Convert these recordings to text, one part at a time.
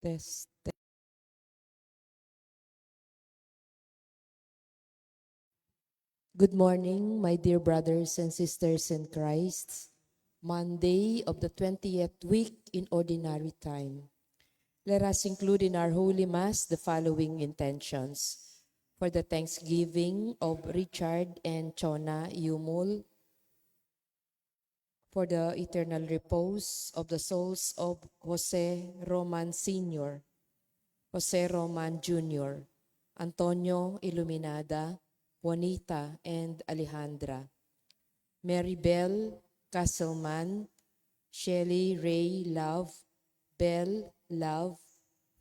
Test. Good morning, my dear brothers and sisters in Christ. Monday of the 20th week in Ordinary Time. Let us include in our Holy Mass the following intentions. For the thanksgiving of Richard and Chona Yumul, for the eternal repose of the souls of Jose Roman Sr., Jose Roman Jr., Antonio Iluminada, Juanita, and Alejandra, Mary Bell Castleman, Shelley Ray Love, Bell Love,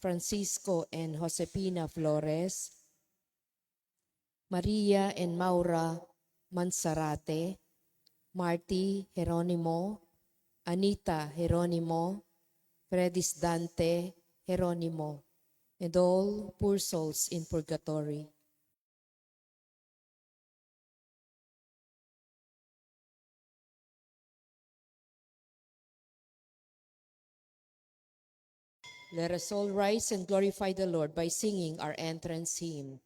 Francisco and Josepina Flores, Maria and Maura Mansarate, Marty Jeronimo, Anita Jeronimo, Fredis Dante Jeronimo, and all poor souls in purgatory. Let us all rise and glorify the Lord by singing our entrance hymn.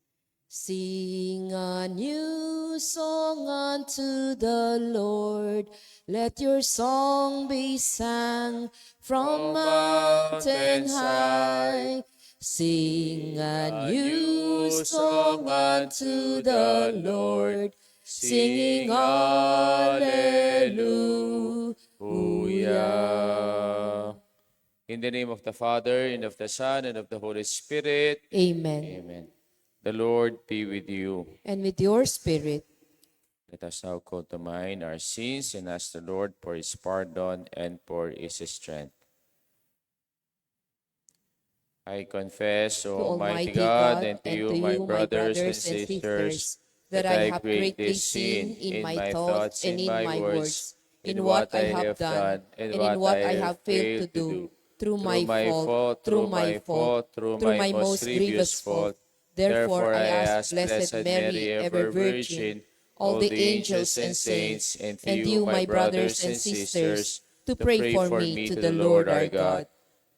Sing a new song unto the Lord. Let your song be sung from mountain high. Sing a new song unto the Lord, singing Hallelujah. In the name of the Father, and of the Son, and of the Holy Spirit. Amen. Amen. The Lord be with you. And with your spirit. Let us now call to mind our sins and ask the Lord for His pardon and for His strength. I confess, O Almighty God, and to you, my brothers and sisters, that I have greatly sinned in my thoughts and in my words, in what I have done and in what I have failed to do. Through my fault, through my most grievous fault. Therefore I ask Blessed Mary, ever Virgin, all the angels and saints, and you, my brothers and sisters, to pray for me to the Lord our God.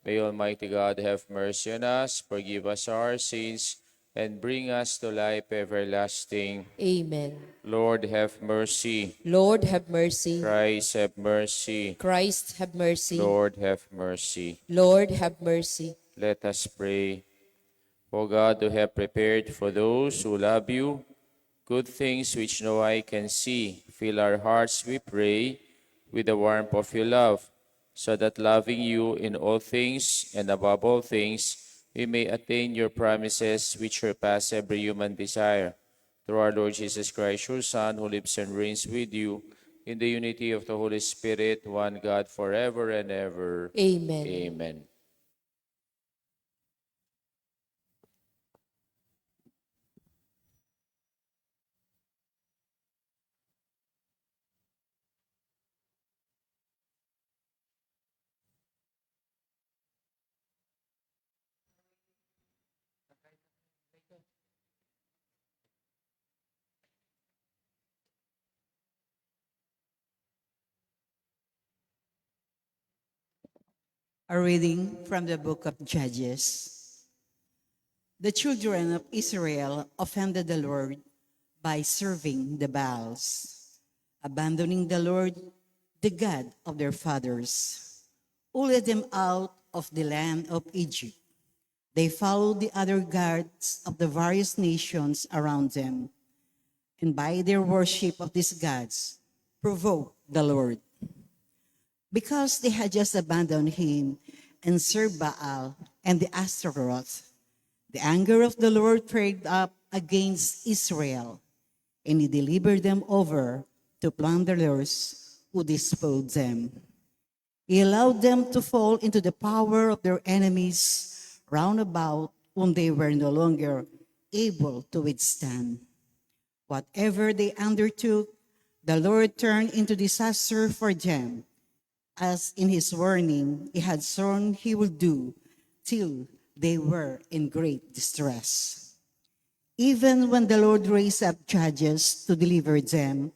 May Almighty God have mercy on us, forgive us our sins, and bring us to life everlasting. Amen. Lord, have mercy. Lord, have mercy. Christ, have mercy. Christ, have mercy. Lord, have mercy. Lord, have mercy. Let us pray. O God, who have prepared for those who love you good things which no eye can see, fill our hearts, we pray, with the warmth of your love, so that loving you in all things and above all things, we may attain your promises which surpass every human desire. Through our Lord Jesus Christ, your Son, who lives and reigns with you, in the unity of the Holy Spirit, one God, forever and ever. Amen. Amen. A reading from the book of Judges. The children of Israel offended the Lord by serving the Baals, abandoning the Lord, the God of their fathers, who led them out of the land of Egypt. They followed the other gods of the various nations around them, and by their worship of these gods, provoked the Lord. Because they had just abandoned him and served Baal and the Ashtaroth, the anger of the Lord flared up against Israel, and he delivered them over to plunderers who despoiled them. He allowed them to fall into the power of their enemies round about, whom they were no longer able to withstand. Whatever they undertook, the Lord turned into disaster for them, as in his warning he had sworn he would do, till they were in great distress. Even when the Lord raised up judges to deliver them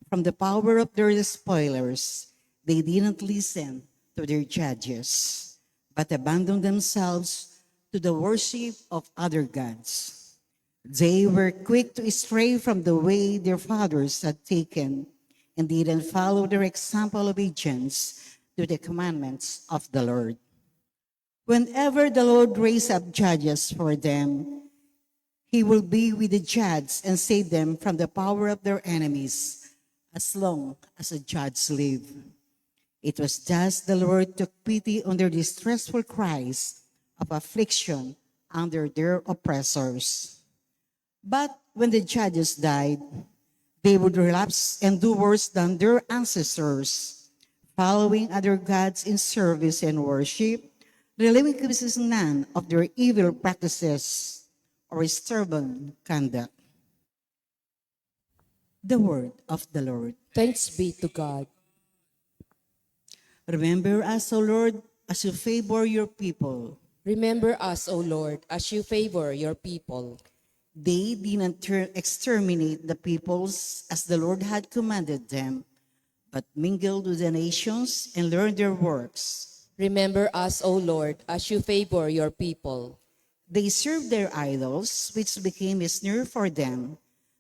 from the power of their spoilers, they didn't listen to their judges, but abandoned themselves to the worship of other gods. They were quick to stray from the way their fathers had taken and didn't follow their example of obedience to the commandments of the Lord. Whenever the Lord raised up judges for them, he will be with the judges and save them from the power of their enemies, as long as the judges live. It was thus the Lord took pity on their distressful cries of affliction under their oppressors. But when the judges died, they would relapse and do worse than their ancestors, following other gods in service and worship, relinquishing none of their evil practices or stubborn conduct. The word of the Lord. Thanks be to God. Remember us, O Lord, as you favor your people. Remember us, O Lord, as you favor your people. They did not exterminate the peoples as the Lord had commanded them, but mingled with the nations and learned their works. Remember us, O Lord, as you favor your people. They served their idols, which became a snare for them.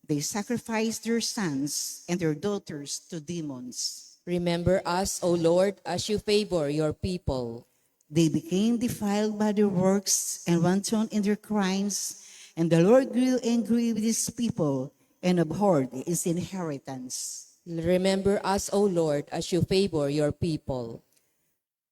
They sacrificed their sons and their daughters to demons. Remember us, O Lord, as you favor your people. They became defiled by their works and wanton in their crimes, and the Lord grew angry with his people and abhorred his inheritance. Remember us, O Lord, as you favor your people.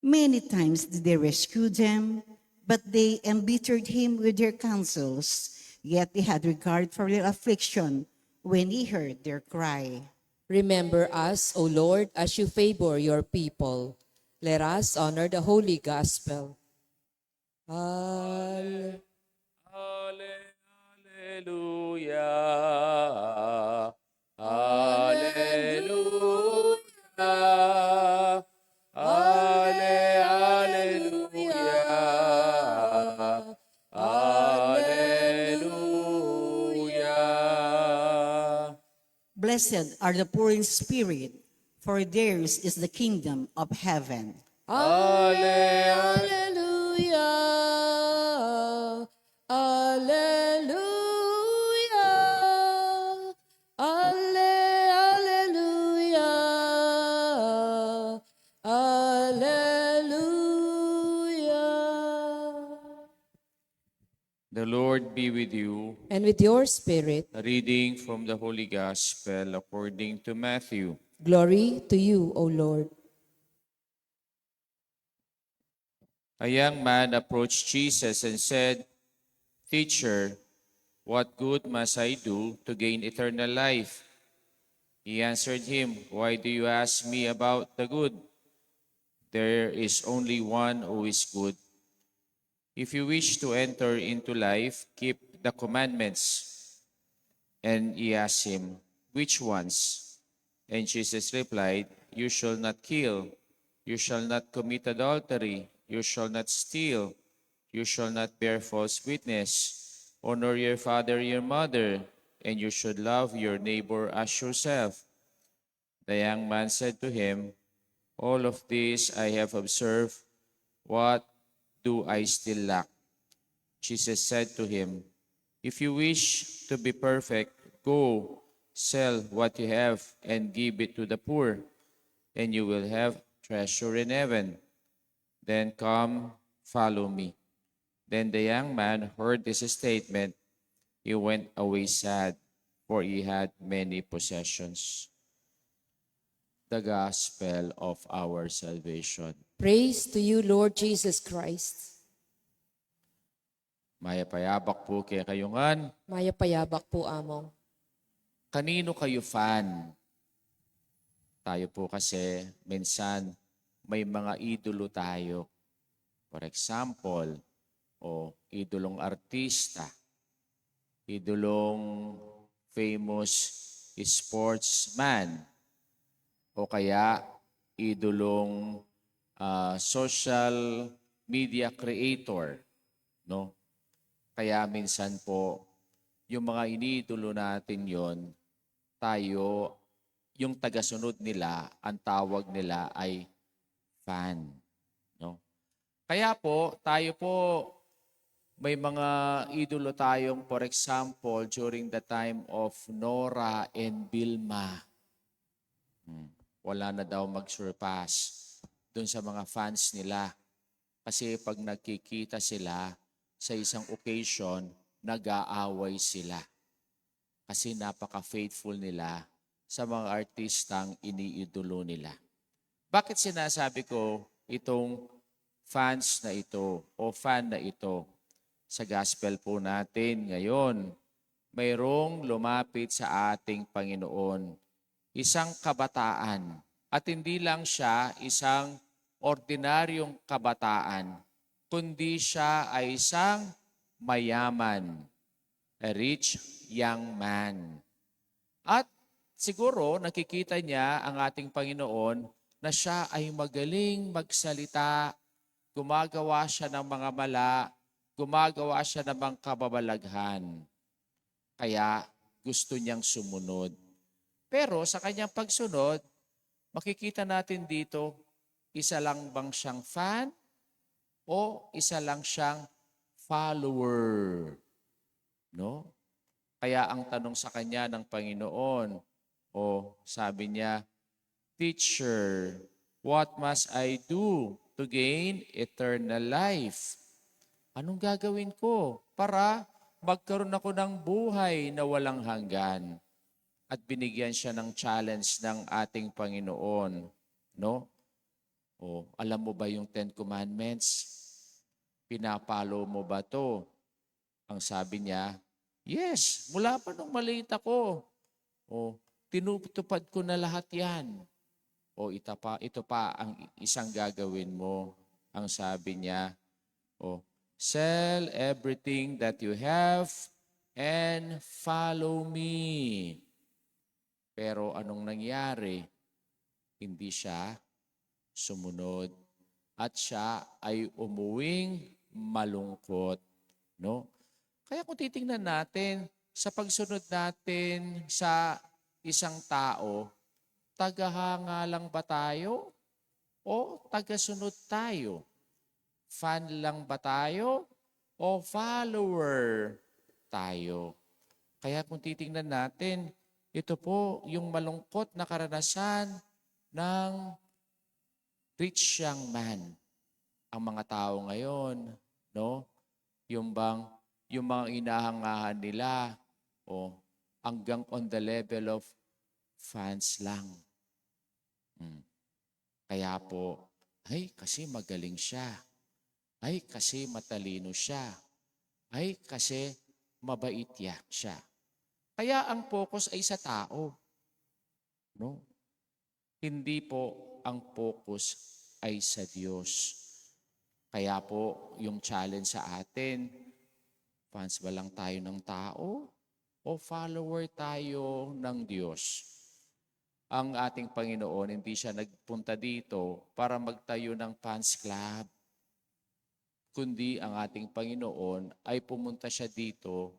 Many times did they rescue them, but they embittered him with their counsels, yet he had regard for their affliction when he heard their cry. Remember us, O Lord, as you favor your people. Let us honor the holy gospel. Alleluia. Hallelujah. Hallelujah. Hallelujah. Hallelujah. Blessed are the poor in spirit, for theirs is the kingdom of heaven. Alleluia. Alleluia. Alleluia. Alleluia. The Lord be with you. And with your spirit, A reading from the Holy Gospel according to Matthew. glory to you, O Lord. A young man approached Jesus and said, "Teacher, what good must I do to gain eternal life?" He answered him, "Why do you ask me about the good? There is only one who is good. If you wish to enter into life, keep the commandments." And he asked him, "Which ones?" And Jesus replied, "You shall not kill. You shall not commit adultery. You shall not steal. You shall not bear false witness. Honor your father and your mother, and you should love your neighbor as yourself." The young man said to him, "All of this I have observed. What do I still lack?" Jesus said to him, "If you wish to be perfect, go, sell what you have and give it to the poor, and you will have treasure in heaven. Then come, follow me." Then the young man heard this statement. He went away sad, for he had many possessions. The gospel of our salvation. Praise to you, Lord Jesus Christ. Mayapayabak po kaya kayungan. Maya payabak po among. Kanino kayo fan? Tayo po kasi minsan may mga idolo tayo. For example, idolong artista, idolong famous sportsman, o kaya idolong social media creator, no? Kaya minsan po, yung mga iniidolo natin yon, tayo, yung tagasunod nila, ang tawag nila ay fan. No? Kaya po, tayo po, May mga idolo tayong, for example, during the time of Nora and Vilma. Wala na daw mag-surpass dun sa mga fans nila. Kasi pag nagkikita sila sa isang occasion, nag-aaway sila. Kasi napaka-faithful nila sa mga artistang iniidolo nila. Bakit sinasabi ko itong fans na ito o fan na ito? Sa gospel po natin ngayon, mayroong lumapit sa ating Panginoon, isang kabataan. At hindi lang siya isang ordinaryong kabataan, kundi siya ay isang mayaman, a rich young man. At siguro nakikita niya ang ating Panginoon na siya ay magaling magsalita, gumagawa siya ng mga mala, gumagawa siya ng mga kababalaghan. Kaya gusto niyang sumunod. Pero sa kanyang pagsunod, makikita natin dito, isa lang bang siyang fan o isa lang siyang follower? No? Kaya ang tanong sa kanya ng Panginoon, sabi niya, Teacher, what must I do to gain eternal life? Anong gagawin ko para magkaroon ako ng buhay na walang hanggan? At binigyan siya ng challenge ng ating Panginoon. No? Alam mo ba yung 10 Commandments? Pinapalo mo ba to? Ang sabi niya, yes, mula pa nung maliit ako. Tinutupad ko na lahat yan. Ito pa ang isang gagawin mo. Ang sabi niya, sell everything that you have and follow me. Pero anong nangyari? Hindi siya sumunod at siya ay umuwing malungkot. No? Kaya kung titingnan natin, sa pagsunod natin sa isang tao, tagahanga lang ba tayo o tagasunod tayo? Fan lang ba tayo o follower tayo? Kaya kung titingnan natin, ito po yung malungkot na karanasan ng rich young man. Ang mga tao ngayon, no? Yung mga inahangahan nila, hanggang on the level of fans lang. Kaya po, ay kasi magaling siya. Ay kasi matalino siya. Ay kasi mabait siya. Kaya ang focus ay sa tao. No? Hindi po ang focus ay sa Diyos. Kaya po yung challenge sa atin, fans ba lang tayo ng tao o follower tayo ng Diyos? Ang ating Panginoon, hindi siya nagpunta dito para magtayo ng fans club. Kundi ang ating Panginoon ay pumunta siya dito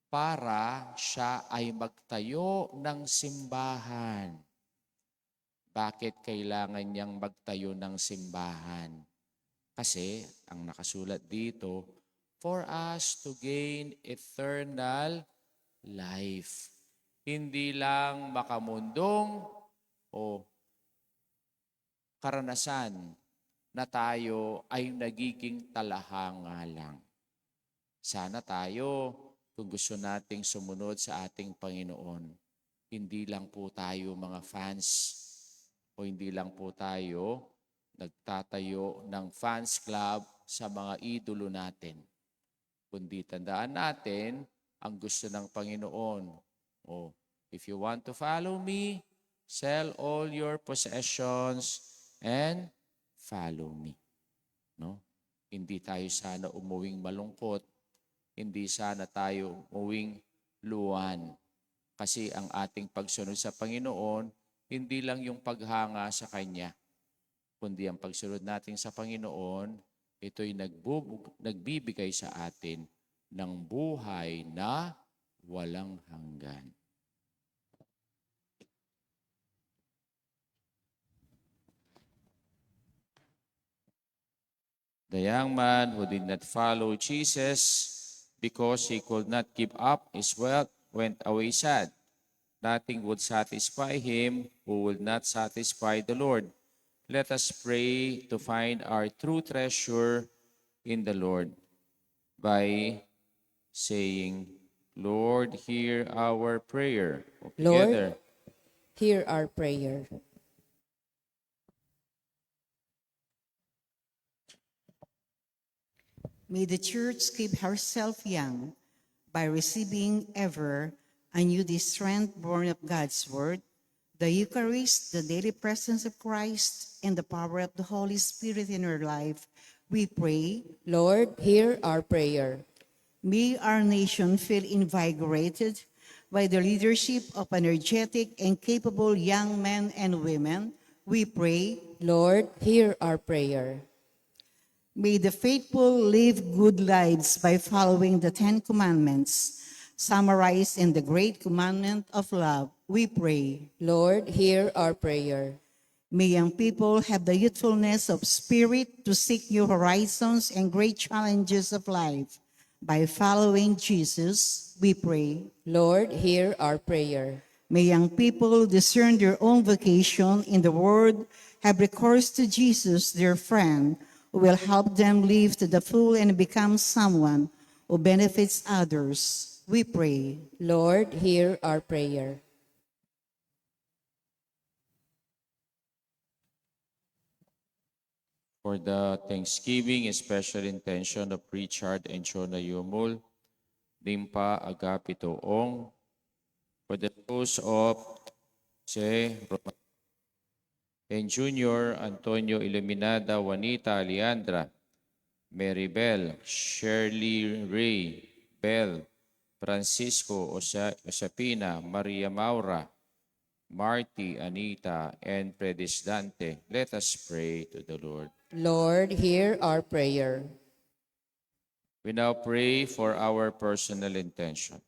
para siya ay magtayo ng simbahan. Bakit kailangan niyang magtayo ng simbahan? Kasi ang nakasulat dito, for us to gain eternal life. Hindi lang makamundong o karanasan na tayo ay nagiging talahanga lang. Sana tayo, kung gusto nating sumunod sa ating Panginoon, hindi lang po tayo mga fans o hindi lang po tayo nagtatayo ng fans club sa mga idolo natin. Kundi tandaan natin ang gusto ng Panginoon. If you want to follow me, sell all your possessions and follow me. No? Hindi tayo sana umuwing malungkot. Hindi sana tayo umuwing luwan. Kasi ang ating pagsunod sa Panginoon, hindi lang yung paghanga sa Kanya, kundi ang pagsunod natin sa Panginoon, ito'y nagbibigay sa atin ng buhay na walang hanggan. The young man who did not follow Jesus because he could not give up his wealth went away sad. Nothing would satisfy him who would not satisfy the Lord. Let us pray to find our true treasure in the Lord by saying, Lord, hear our prayer. Lord, Together. hear our prayer. May the Church keep herself young by receiving ever anew the strength born of God's Word, the Eucharist, the daily presence of Christ, and the power of the Holy Spirit in her life. We pray, Lord, hear our prayer. may our nation feel invigorated by the leadership of energetic and capable young men and women. We pray, Lord, hear our prayer. may the faithful live good lives by following the Ten Commandments, summarized in the great commandment of love. We pray, Lord, hear our prayer. may young people have the youthfulness of spirit to seek new horizons and great challenges of life. By following Jesus, we pray, Lord, hear our prayer. may young people discern their own vocation in the world, have recourse to Jesus, their friend, who will help them live to the full and become someone who benefits others. We pray, Lord, hear our prayer. For the Thanksgiving, a special intention of Richard and Jonah Yumul, Limpa Agapito Ong, for the souls of Jose and Junior Antonio Iluminada, Juanita Leandra, Mary Bell, Shirley Ray Bell, Francisco Osapina, Maria Maura, Marty, Anita, and Predis Dante. Let us pray to the Lord. Lord, hear our prayer. We now pray for our personal intention.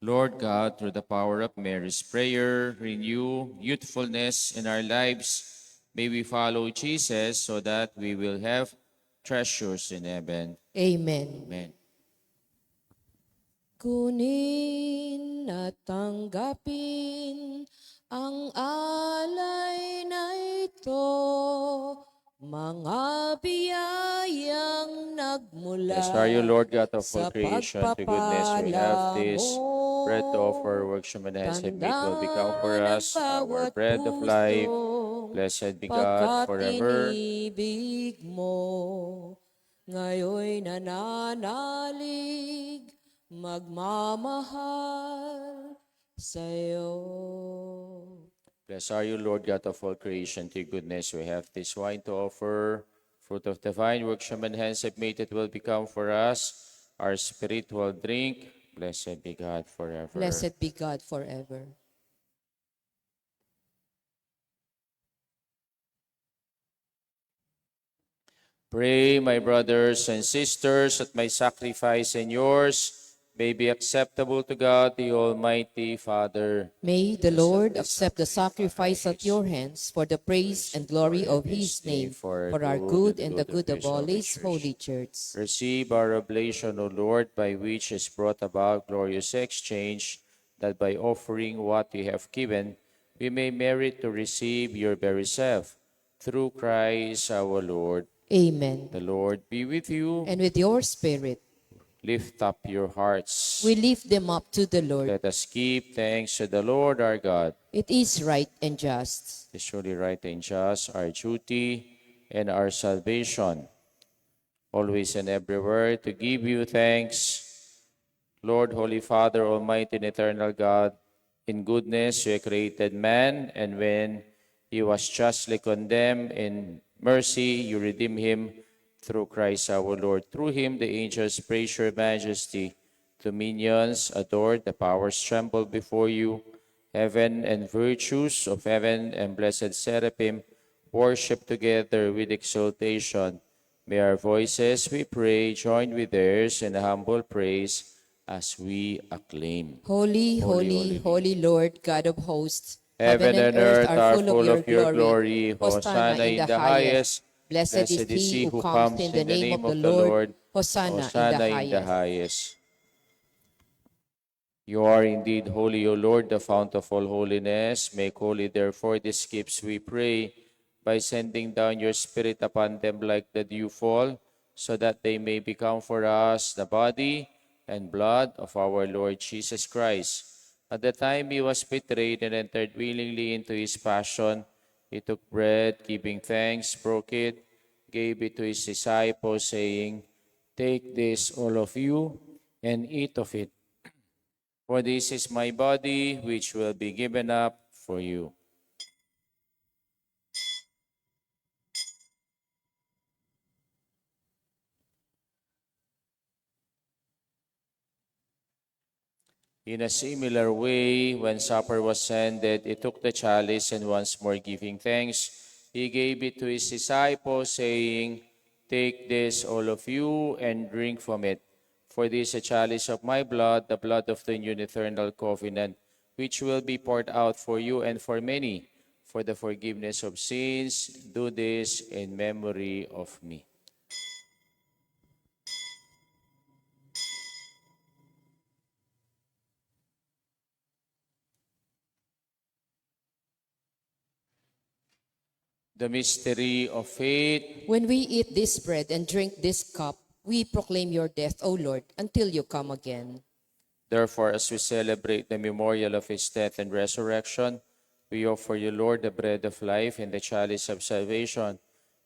Lord God, through the power of Mary's prayer, renew youthfulness in our lives. May we follow Jesus so that we will have treasures in heaven. Amen. Amen. Kunin at tanggapin ang alay na ito, mga biyayang nagmula Blessed are you, Lord God of all sa creation. To goodness we have pagpapala this bread to offer, mo. workmanship and hands have made will become for Tandaan ng us our bawat bread of life. puso, Blessed be God pagkat forever. inibig mo, ngayon'y nananalig, magmamahal sa'yo. Blessed are you, Lord God of all creation. To your goodness we have this wine to offer, fruit of the vine, workmanship and hands have made it will become for us our spiritual drink. Blessed be God forever. Blessed be God forever. Pray, my brothers and sisters, that my sacrifice and yours may be acceptable to God, the Almighty Father. May the Lord accept the sacrifice at your hands for the praise and glory of his name, for our good and the good of all his holy church. Receive our oblation, O Lord, by which is brought about glorious exchange, that by offering what you have given, we may merit to receive your very self. Through Christ our Lord. Amen. The Lord be with you. And with your spirit, Lift up your hearts. we lift them up to the Lord. Let us give thanks to the Lord our God. It is right and just. It is surely right and just, our duty and our salvation, always and everywhere to give you thanks. Lord, Holy Father, Almighty and Eternal God, in goodness you created man, and when he was justly condemned, in mercy you redeem him through Christ our Lord. Through him the angels praise your majesty, dominions adore, the powers tremble before you. Heaven and virtues of heaven and blessed seraphim worship together with exultation. May our voices, we pray, join with theirs in humble praise as we acclaim. Holy, Holy, holy, holy Lord, God of hosts, Heaven and earth are full of your glory. Hosanna in the highest. Blessed is he who comes in the name of the Lord. Hosanna in the highest. You are indeed holy, O Lord, the fount of all holiness. Make holy, therefore, these gifts, we pray, by sending down your Spirit upon them like the dew fall, so that they may become for us the body and blood of our Lord Jesus Christ. At the time he was betrayed and entered willingly into his passion, he took bread, giving thanks, broke it, gave it to his disciples, saying, "Take this, all of you, and eat of it. For this is my body, which will be given up for you." In a similar way, when supper was ended, he took the chalice, and once more giving thanks, he gave it to his disciples, saying, "Take this, all of you, and drink from it. For this is a chalice of my blood, the blood of the new and eternal covenant, which will be poured out for you and for many, for the forgiveness of sins. Do this in memory of me." The mystery of faith. When we eat this bread and drink this cup, we proclaim your death, O Lord, until you come again. Therefore, as we celebrate the memorial of his death and resurrection, we offer you, Lord, the bread of life and the chalice of salvation,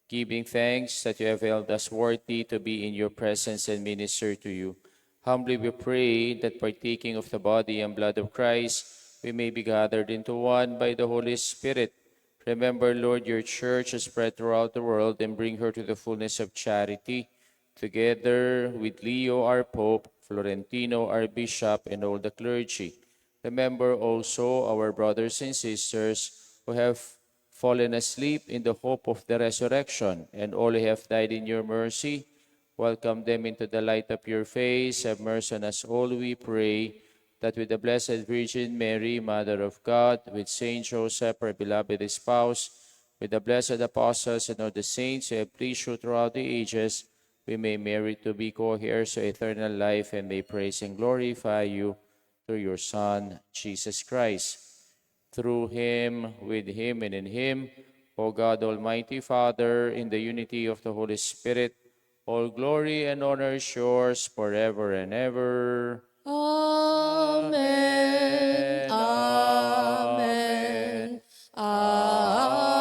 giving thanks that you have held us worthy to be in your presence and minister to you. Humbly we pray that partaking of the body and blood of Christ, we may be gathered into one by the Holy Spirit. Remember, Lord, your church is spread throughout the world, and bring her to the fullness of charity, together with Leo, our Pope, Florentino, our Bishop, and all the clergy. Remember also our brothers and sisters who have fallen asleep in the hope of the resurrection, and all who have died in your mercy. Welcome them into the light of your face. Have mercy on us all, we pray, that with the Blessed Virgin Mary, Mother of God, with Saint Joseph, our beloved spouse, with the blessed apostles and all the saints who have pleased you throughout the ages, we may merit to be co-heirs to eternal life, and may praise and glorify you through your Son, Jesus Christ. Through him, with him, and in him, O God, Almighty Father, in the unity of the Holy Spirit, all glory and honor is yours forever and ever. Amen. Amen. Amen.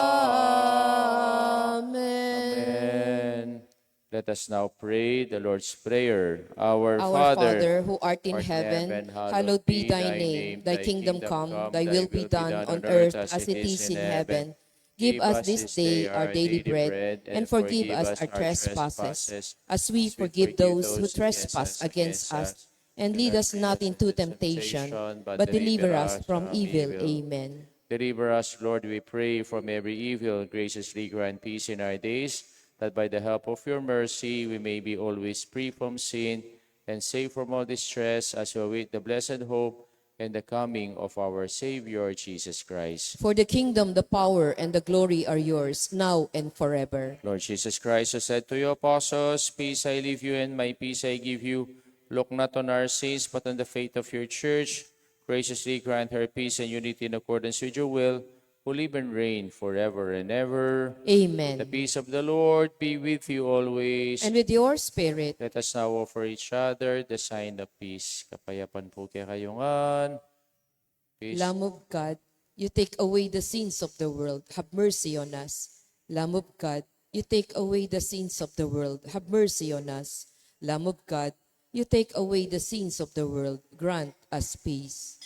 Let us now pray the Lord's Prayer. Our Our Father, Father, who art in heaven, hallowed be thy name. Thy kingdom come, thy will be done on earth as it is in heaven. Give us this day our daily bread, and forgive us our trespasses, as we forgive those who trespass against us. And lead us not into temptation, but deliver us from evil. Amen. Deliver us, Lord, we pray, from every evil. Graciously grant peace in our days, that by the help of your mercy we may be always free from sin and safe from all distress, as we await the blessed hope and the coming of our Savior, Jesus Christ. For the kingdom, the power, and the glory are yours, now and forever. Lord Jesus Christ, who said to your apostles, "Peace I leave you, and my peace I give you," look not on our sins, but on the faith of your church. Graciously grant her peace and unity in accordance with your will, who live and reign forever and ever. Amen. The peace of the Lord be with you always. And with your spirit. Let us now offer each other the sign of peace. Kapayapan po kaya kayungan. Peace. Lamb of God, you take away the sins of the world. Have mercy on us. Lamb of God, you take away the sins of the world. Have mercy on us. Lamb of God, you take away the sins of the world. Grant us peace.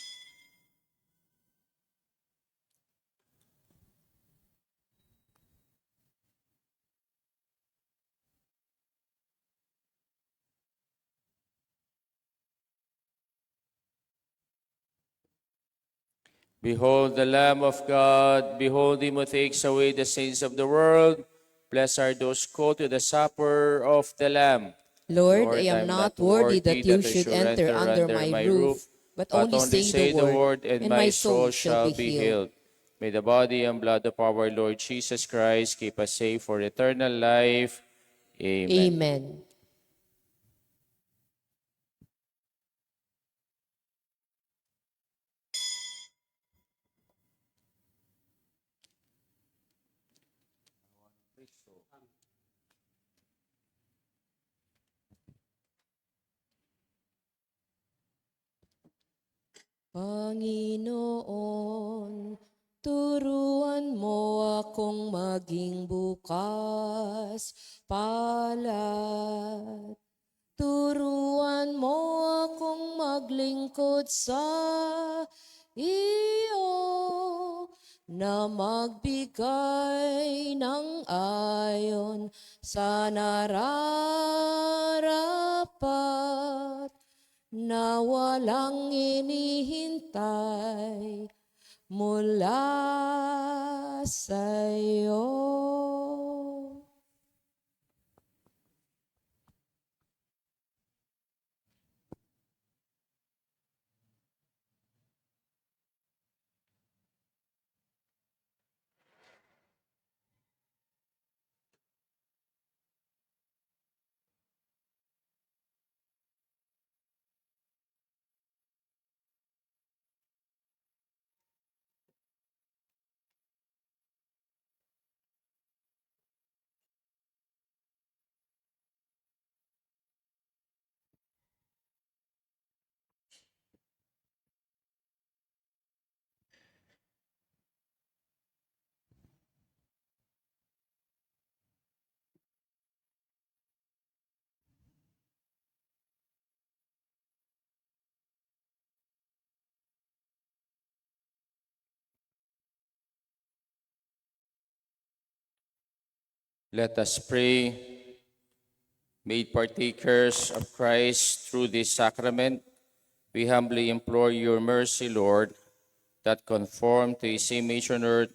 Behold the Lamb of God. Behold him who takes away the sins of the world. Blessed are those called to the supper of the Lamb. Lord, I am not worthy that you should enter under my roof, but only say the word, and my soul shall be healed. May the body and blood of our Lord Jesus Christ keep us safe for eternal life. Amen. Amen. Panginoon, turuan mo akong maging bukas palad. Turuan mo akong maglingkod sa iyo, na magbigay ng ayon sa nararapat, na walang inihintay mula sa iyo. Let us pray. Made partakers of Christ through this sacrament, we humbly implore your mercy, Lord, that conform to his image on earth,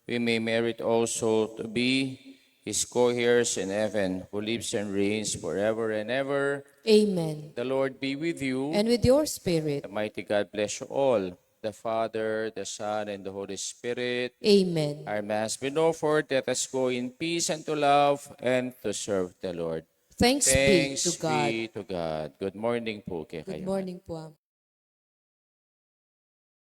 we may merit also to be his co-heirs in heaven, who lives and reigns forever and ever. Amen. The Lord be with you. And with your spirit. The mighty God bless you all, the Father, the Son, and the Holy Spirit. Amen. Our Mass been offered. Let us go in peace and to love and to serve the Lord. Thanks be to God. Be to God. Good morning po kay Good kayo. morning po.